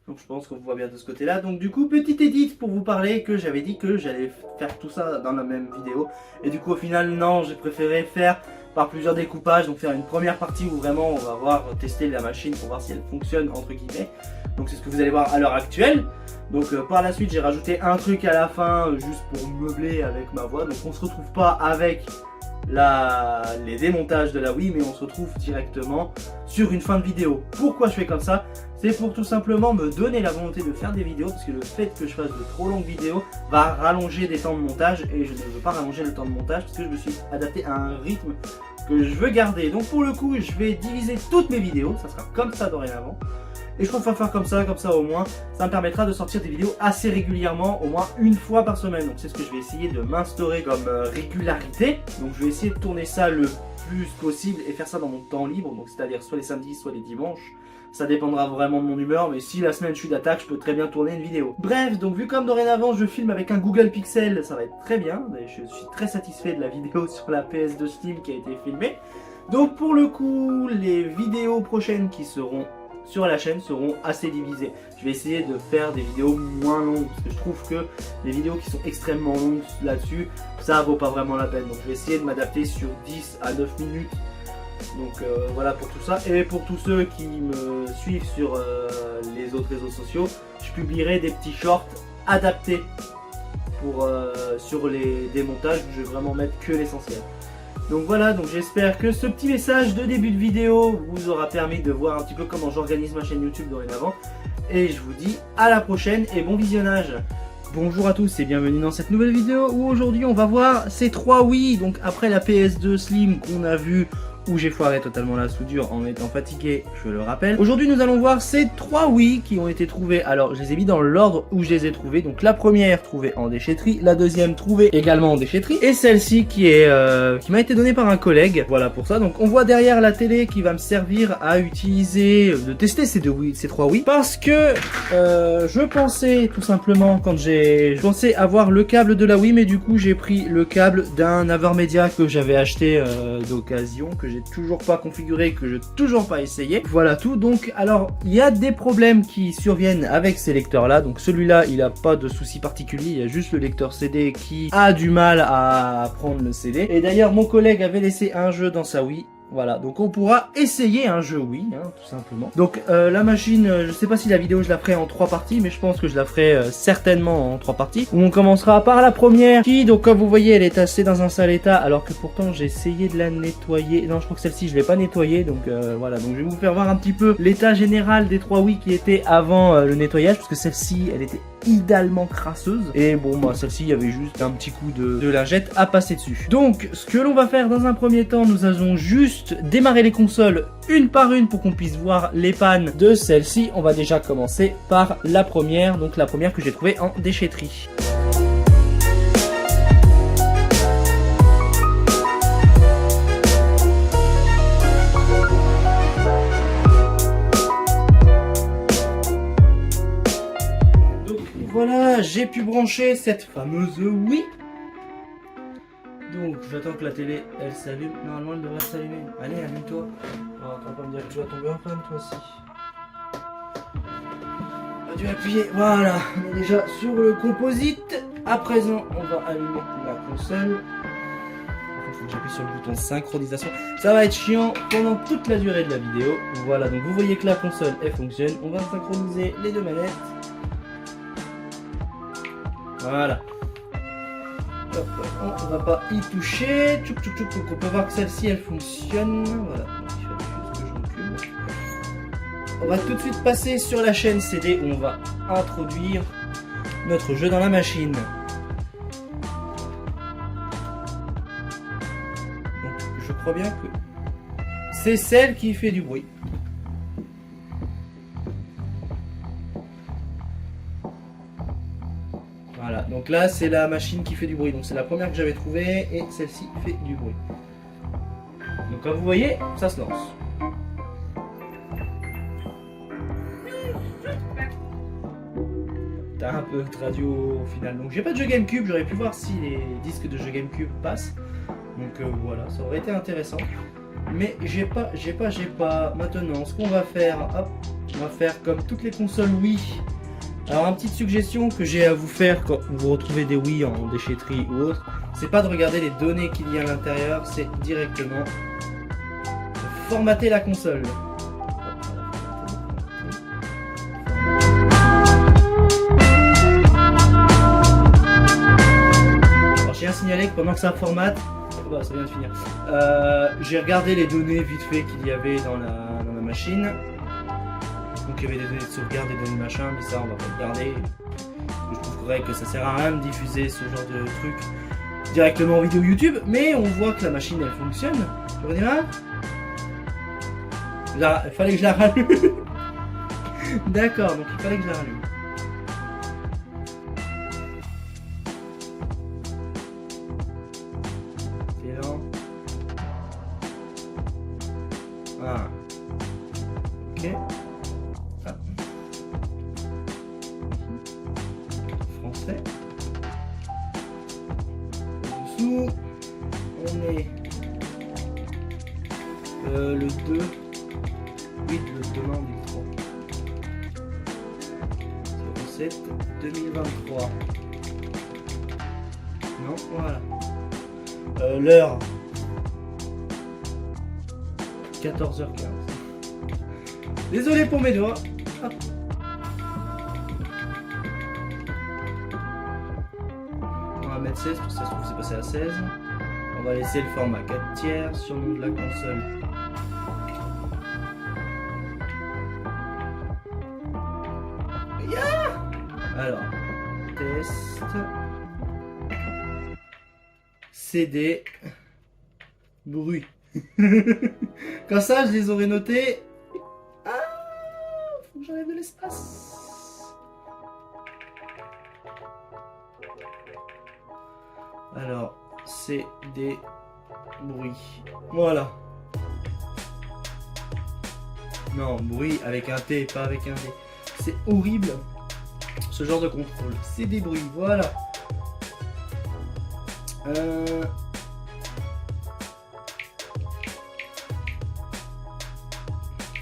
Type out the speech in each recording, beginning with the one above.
Donc je pense qu'on voit bien de ce côté-là. Donc du coup, petite edit pour vous parler que j'avais dit que j'allais faire tout ça dans la même vidéo. Et du coup, au final, non, j'ai préféré faire par plusieurs découpages. Donc faire une première partie où vraiment on va voir tester la machine pour voir si elle fonctionne entre guillemets. Donc c'est ce que vous allez voir à l'heure actuelle. Donc par la suite, j'ai rajouté un truc à la fin juste pour meubler avec ma voix. Donc on se retrouve pas avec les démontages de la Wii, mais on se retrouve directement sur une fin de vidéo. Pourquoi je fais comme ça? C'est pour tout simplement me donner la volonté de faire des vidéos, parce que le fait que je fasse de trop longues vidéos va rallonger des temps de montage, et je ne veux pas rallonger le temps de montage parce que je me suis adapté à un rythme que je veux garder. Donc pour le coup, je vais diviser toutes mes vidéos, ça sera comme ça dorénavant. Et je préfère faire comme ça au moins, ça me permettra de sortir des vidéos assez régulièrement, au moins une fois par semaine. Donc c'est ce que je vais essayer de m'instaurer comme régularité. Donc je vais essayer de tourner ça le plus possible et faire ça dans mon temps libre, donc c'est-à-dire soit les samedis, soit les dimanches. Ça dépendra vraiment de mon humeur, mais si la semaine je suis d'attaque, je peux très bien tourner une vidéo. Bref, donc vu comme dorénavant je filme avec un Google Pixel, ça va être très bien. Je suis très satisfait de la vidéo sur la PS2 Slim qui a été filmée. Donc pour le coup, les vidéos prochaines qui seront sur la chaîne seront assez divisées. Je vais essayer de faire des vidéos moins longues, parce que je trouve que les vidéos qui sont extrêmement longues là-dessus, ça vaut pas vraiment la peine. Donc je vais essayer de m'adapter sur 10 à 9 minutes. Donc voilà pour tout ça. Et pour tous ceux qui me suivent sur les autres réseaux sociaux, je publierai des petits shorts adaptés pour, sur les démontages où je vais vraiment mettre que l'essentiel. Donc voilà, donc j'espère que ce petit message de début de vidéo vous aura permis de voir un petit peu comment j'organise ma chaîne YouTube dorénavant. Et je vous dis à la prochaine et bon visionnage. Bonjour à tous et bienvenue dans cette nouvelle vidéo où aujourd'hui on va voir ces 3 Wii. Donc après la PS2 Slim qu'on a vu, où j'ai foiré totalement la soudure en étant fatigué, je le rappelle. Aujourd'hui nous allons voir ces 3 Wii qui ont été trouvés. Alors je les ai mis dans l'ordre où je les ai trouvés. Donc la première trouvée en déchetterie, la deuxième trouvée également en déchetterie, et celle-ci qui m'a été donnée par un collègue. Voilà pour ça. Donc on voit derrière la télé qui va me servir à utiliser, de tester ces 3 Wii. Parce que je pensais tout simplement quand je pensais avoir le câble de la Wii, mais du coup j'ai pris le câble d'un AverMedia que j'avais acheté d'occasion, que j'ai toujours pas configuré, que je toujours pas essayé. Voilà tout. Donc alors il y a des problèmes qui surviennent avec ces lecteurs là. Donc celui-là il a pas de souci particulier, il y a juste le lecteur CD qui a du mal à prendre le CD. Et d'ailleurs mon collègue avait laissé un jeu dans sa Wii. Voilà, donc on pourra essayer un jeu Wii, hein, tout simplement. Donc la machine, je sais pas si la vidéo je la ferai en 3 parties, mais je pense que je la ferai certainement en 3 parties. Où on commencera par la première, qui, donc comme vous voyez, elle est assez dans un sale état, alors que pourtant j'ai essayé de la nettoyer. Non, je crois que celle-ci je l'ai pas nettoyée, donc voilà. Donc je vais vous faire voir un petit peu l'état général des 3 Wii qui étaient avant le nettoyage, parce que celle-ci, elle était idéalement crasseuse. Et bon, moi celle-ci, il y avait juste un petit coup de lingette à passer dessus. Donc ce que l'on va faire dans un premier temps, nous allons juste démarrer les consoles une par une pour qu'on puisse voir les pannes de celle-ci. On va déjà commencer par la première, donc la première que j'ai trouvée en déchetterie. Donc voilà, j'ai pu brancher cette fameuse Wii. Donc j'attends que la télé elle s'allume. Normalement elle devrait s'allumer. Allez, allume-toi. Oh, tu vas pas me dire que tu vas tomber en panne toi aussi. Tu vas appuyer. Voilà, on est déjà sur le composite. À présent, on va allumer la console. Il faut que j'appuie sur le bouton synchronisation. Ça va être chiant pendant toute la durée de la vidéo. Voilà, donc vous voyez que la console elle fonctionne. On va synchroniser les deux manettes. Voilà. On va pas y toucher. Tchouk, tchouk, tchouk. Donc on peut voir que celle-ci elle fonctionne. Voilà. Donc, il faut juste que je recule. On va tout de suite passer sur la chaîne CD où on va introduire notre jeu dans la machine. Donc je crois bien que c'est celle qui fait du bruit. Voilà, donc là c'est la machine qui fait du bruit, donc c'est la première que j'avais trouvée et celle-ci fait du bruit. Donc comme vous voyez, ça se lance. T'as un peu de radio au final, donc j'ai pas de jeu GameCube, j'aurais pu voir si les disques de jeu GameCube passent. Donc voilà, ça aurait été intéressant. Mais j'ai pas. Maintenant, ce qu'on va faire, hop, on va faire comme toutes les consoles Wii. Alors, une petite suggestion que j'ai à vous faire quand vous retrouvez des Wii en déchetterie ou autre, c'est pas de regarder les données qu'il y a à l'intérieur, c'est directement de formater la console. Alors, j'ai à signaler que pendant que ça formate, bah, ça vient de finir, j'ai regardé les données vite fait qu'il y avait dans la machine. Donc il y avait des données de sauvegarde, des données machin, mais ça on va pas regarder. Je trouve correct que ça sert à rien de diffuser ce genre de truc directement en vidéo YouTube, mais on voit que la machine elle fonctionne. Tu redémarres? Là, il fallait que je la rallume. D'accord, donc il fallait que je la rallume. C'est lent. Ah. Ok. Français. Dessous, on est le 2. Oui, le demain du 3. 07 2023. Non, voilà. L'heure 14h15. Désolé pour mes doigts. Hop. On va mettre 16 parce que ça se trouve c'est passé à 16. On va laisser le format 4/3 sur le nom de la console. Yeah. Alors, test. CD. Bruit. Comme ça, je les aurais notés. Ah, faut que j'enlève de l'espace. Alors, c'est des bruits. Voilà. Non, bruit avec un T, pas avec un D. C'est horrible, ce genre de contrôle. C'est des bruits, voilà.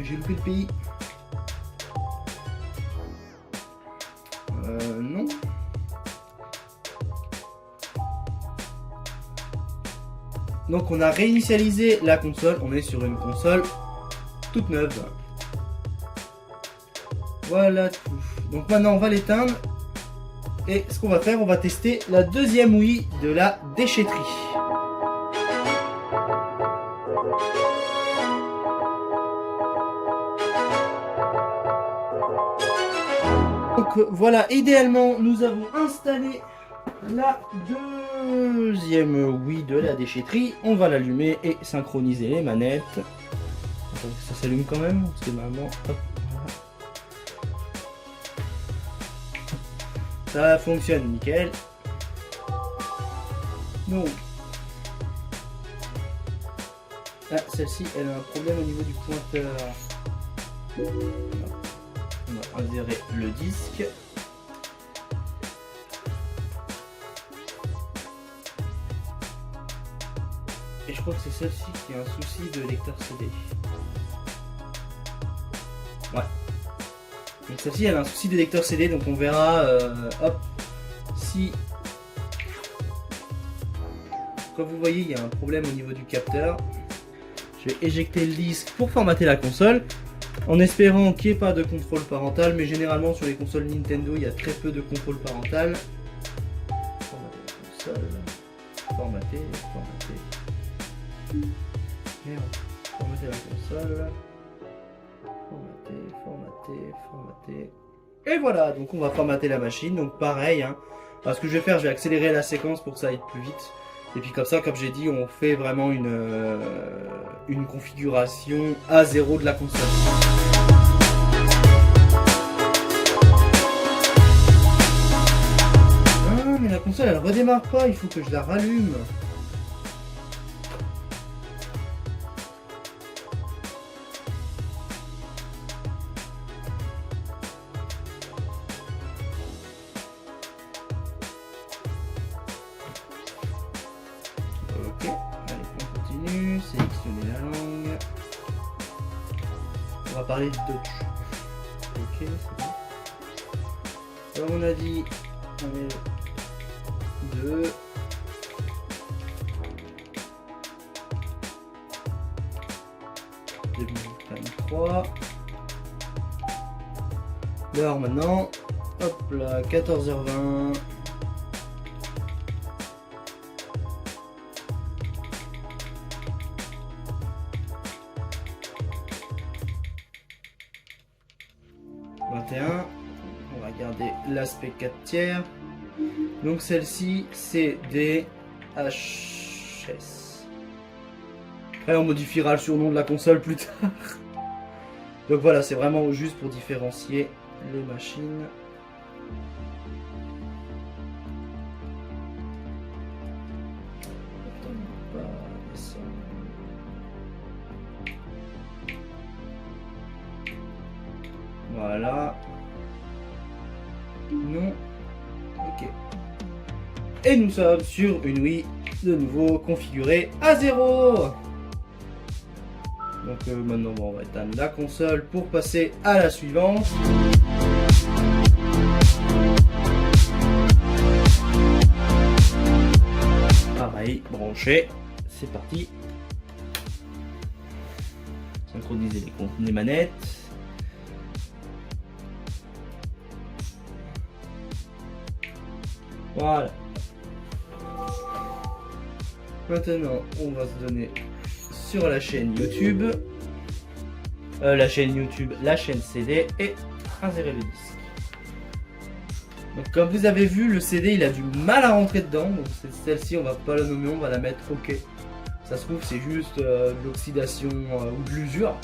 J'ai loupé le pays. Non. Donc on a réinitialisé la console, on est sur une console toute neuve. Voilà tout. Donc maintenant on va l'éteindre. Et ce qu'on va faire, on va tester la deuxième Wii de la déchetterie. Donc voilà, idéalement nous avons installé la deuxième Wii de la déchetterie. On va l'allumer et synchroniser les manettes. Ça s'allume quand même, parce que normalement, hop, voilà. Ça fonctionne nickel. Donc, ah, celle-ci, elle a un problème au niveau du pointeur. On va insérer le disque. Et je crois que c'est celle-ci qui a un souci de lecteur CD. Ouais. Donc celle-ci elle a un souci de lecteur CD, donc on verra hop, si comme vous voyez il y a un problème au niveau du capteur. Je vais éjecter le disque pour formater la console en espérant qu'il n'y ait pas de contrôle parental, mais généralement sur les consoles Nintendo il y a très peu de contrôle parental. Formater la console, formater. Merde, formater la console. Formater. Et voilà, donc on va formater la machine. Donc pareil, hein. Alors, ce que je vais faire, je vais accélérer la séquence pour que ça aille plus vite. Et puis comme ça, comme j'ai dit, on fait vraiment une configuration à 0 de la console. Ah, mais la console elle redémarre pas, il faut que je la rallume. Ok, allez, on continue, sélectionner la langue. On va parler de Dutch. c'est bon. Comme on a dit, on met 2. Time 3. L'heure maintenant. Hop là, 14h20. On va garder l'aspect 4 tiers. Donc celle-ci c'est des HS. Après on modifiera le surnom de la console plus tard. Donc voilà, c'est vraiment juste pour différencier les machines. Voilà. Non. Ok. Et nous sommes sur une Wii de nouveau configurée à 0. Donc maintenant on va éteindre la console pour passer à la suivante. Pareil, branché. C'est parti. Synchroniser les manettes. Voilà. Maintenant, on va se donner sur la chaîne YouTube. La chaîne CD et insérer le disque. Donc comme vous avez vu, le CD il a du mal à rentrer dedans. Donc celle-ci, on va pas la nommer, on va la mettre OK. Ça se trouve c'est juste de l'oxydation ou de l'usure.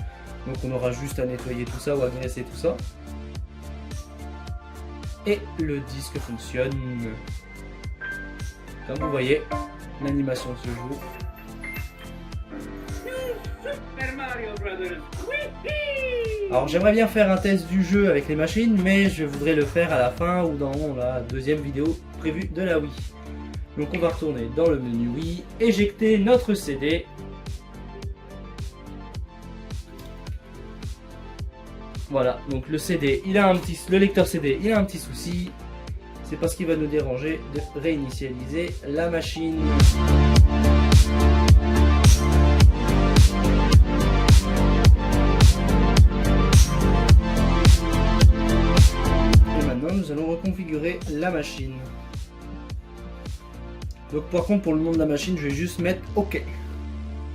Donc on aura juste à nettoyer tout ça ou à graisser tout ça. Et le disque fonctionne. Comme vous voyez, l'animation se joue. Super Mario Brothers. Alors j'aimerais bien faire un test du jeu avec les machines, mais je voudrais le faire à la fin ou dans la deuxième vidéo prévue de la Wii. Donc on va retourner dans le menu Wii, éjecter notre CD. Voilà, donc le CD, le lecteur CD, il a un petit souci. C'est parce qu'il va nous déranger de réinitialiser la machine. Et maintenant, nous allons reconfigurer la machine. Donc par contre, pour le nom de la machine, je vais juste mettre OK.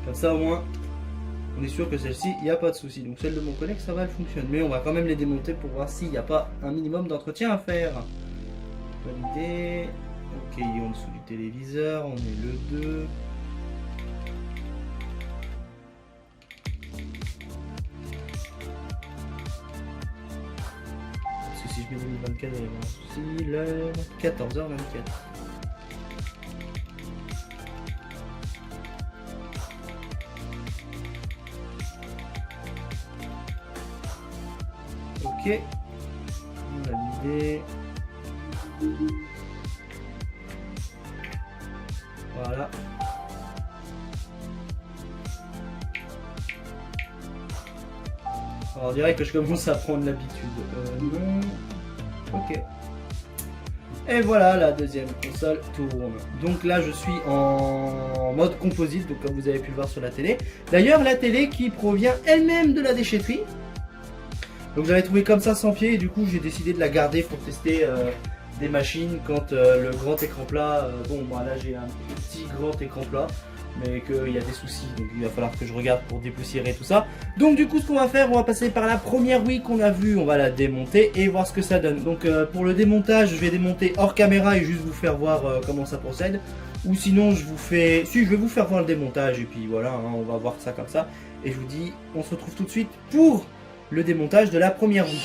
Comme ça, au moins, on est sûr que celle-ci, il n'y a pas de souci. Donc celle de mon collègue, ça va, elle fonctionne. Mais on va quand même les démonter pour voir s'il n'y a pas un minimum d'entretien à faire. Valider. Ok, il est en dessous du téléviseur, on est le 2. Parce que si je mets 2024, il y a un souci. L'heure 14h24. Ok. Valider. Voilà. Alors, on dirait que je commence à prendre l'habitude. Non. Ok. Et voilà, la deuxième console tourne. Donc là, je suis en mode composite, donc comme vous avez pu le voir sur la télé. D'ailleurs, la télé qui provient elle-même de la déchetterie. Donc j'avais trouvé comme ça sans pied et du coup j'ai décidé de la garder pour tester des machines quand le grand écran plat, bon moi là j'ai un petit grand écran plat mais qu'il y a des soucis, donc il va falloir que je regarde pour dépoussiérer tout ça. Donc du coup ce qu'on va faire, on va passer par la première Wii qu'on a vue, on va la démonter et voir ce que ça donne. Donc pour le démontage, je vais démonter hors caméra et juste vous faire voir comment ça procède. Ou sinon je vais vous faire voir le démontage et puis voilà, hein, on va voir ça comme ça. Et je vous dis, on se retrouve tout de suite pour le démontage de la première Wii.